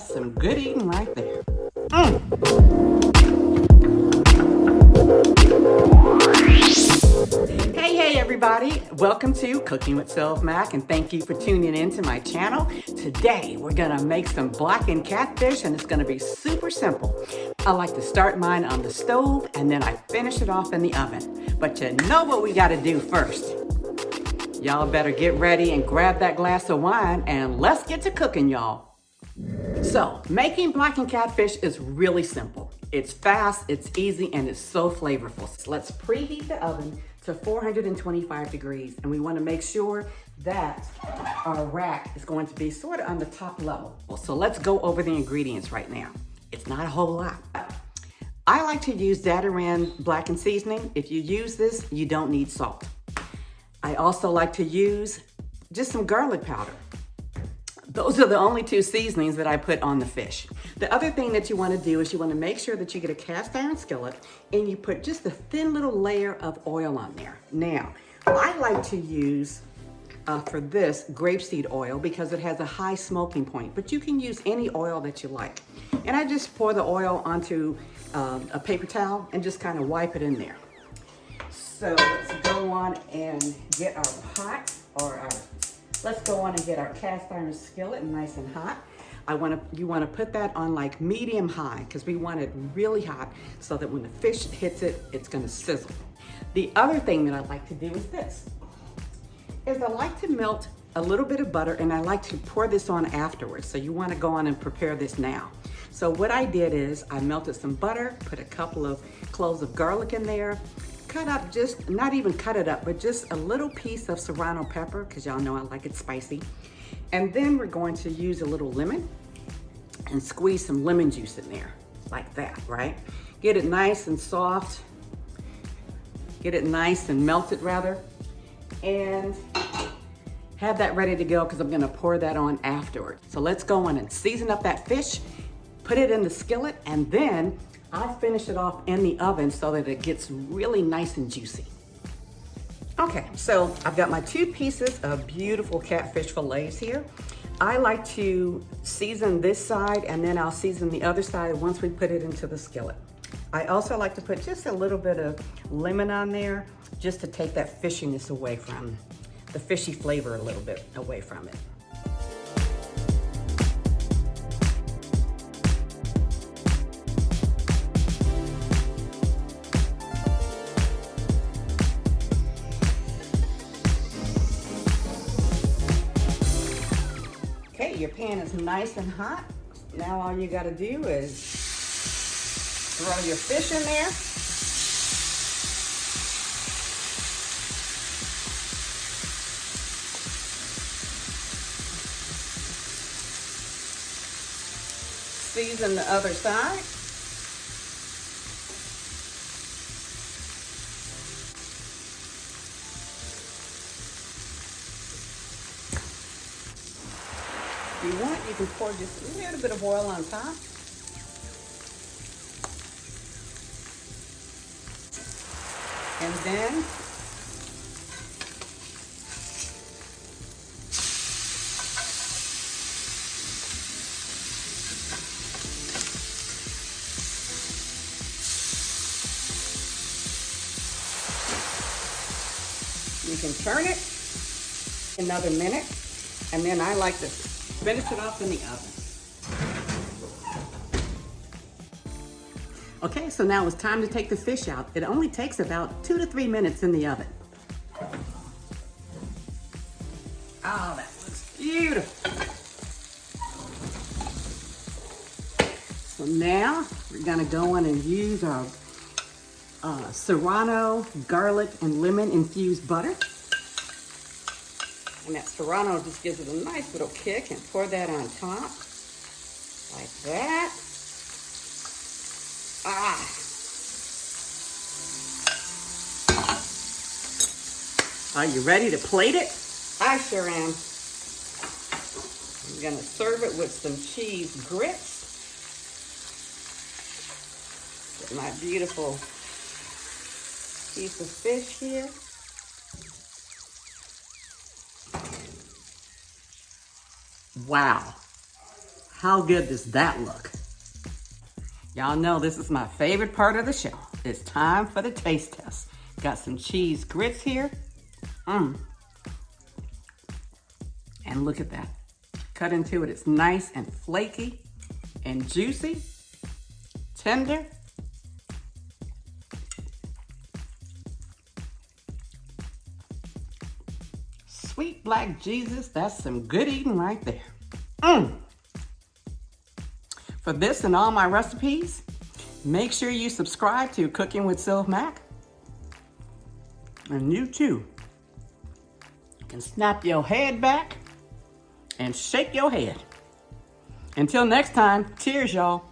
That's some good eating right there. Hey everybody, welcome to Cooking with Sylv Mac, and thank you for tuning in to my channel. Today we're gonna make some blackened catfish, and it's gonna be super simple. I like to start mine on the stove and then I finish it off in the oven. But you know what we gotta do first. Y'all better get ready and grab that glass of wine and let's get to cooking, y'all. So, making blackened catfish is really simple. It's fast, it's easy, and it's so flavorful. So let's preheat the oven to 425 degrees, and we want to make sure that our rack is going to be sort of on the top level. So let's go over the ingredients right now. It's not a whole lot. I like to use Dataran blackened seasoning. If you use this, you don't need salt. I also like to use just some garlic powder. Those are the only two seasonings that I put on the fish. The other thing that you want to do is you want to make sure that you get a cast iron skillet and you put just a thin little layer of oil on there. Now, I like to use, for this, grapeseed oil because it has a high smoking point, but you can use any oil that you like. And I just pour the oil onto a paper towel and just kind of wipe it in there. So let's go on and get our pot, let's go on and get our cast iron skillet nice and hot. You want to put that on like medium high because we want it really hot so that when the fish hits it, it's going to sizzle. The other thing that I like to do is this, I like to melt a little bit of butter and I like to pour this on afterwards. So you want to go on and prepare this now. So what I did is I melted some butter, put a couple of cloves of garlic in there, cut up not even cut it up, but just a little piece of serrano pepper, because y'all know I like it spicy. And then we're going to use a little lemon and squeeze some lemon juice in there, like that, right? Get it nice and soft, get it nice and melted rather, and have that ready to go because I'm gonna pour that on afterward. So let's go on and season up that fish, put it in the skillet, and then I finish it off in the oven so that it gets really nice and juicy. Okay, so I've got my 2 pieces of beautiful catfish fillets here. I like to season this side and then I'll season the other side once we put it into the skillet. I also like to put just a little bit of lemon on there just to take that fishiness away from, the fishy flavor a little bit away from it. Okay, your pan is nice and hot. Now all you gotta do is throw your fish in there. Season the other side. If you want, you can pour just a little bit of oil on top. And then you can turn it another minute, and then I like to finish it off in the oven. Okay, so now it's time to take the fish out. It only takes about 2 to 3 minutes in the oven. Oh, that looks beautiful. So now we're gonna go on and use our serrano, garlic, and lemon infused butter. And that serrano just gives it a nice little kick, and pour that on top, like that. Are you ready to plate it? I sure am. I'm gonna serve it with some cheese grits. Get my beautiful piece of fish here. Wow. How good does that look? Y'all know this is my favorite part of the show. It's time for the taste test. Got some cheese grits here. And look at that. Cut into it. It's nice and flaky and juicy, tender. Sweet black Jesus, that's some good eating right there. For this and all my recipes, make sure you subscribe to Cooking with Sylv Mac. And you too can snap your head back and shake your head. Until next time, cheers, y'all.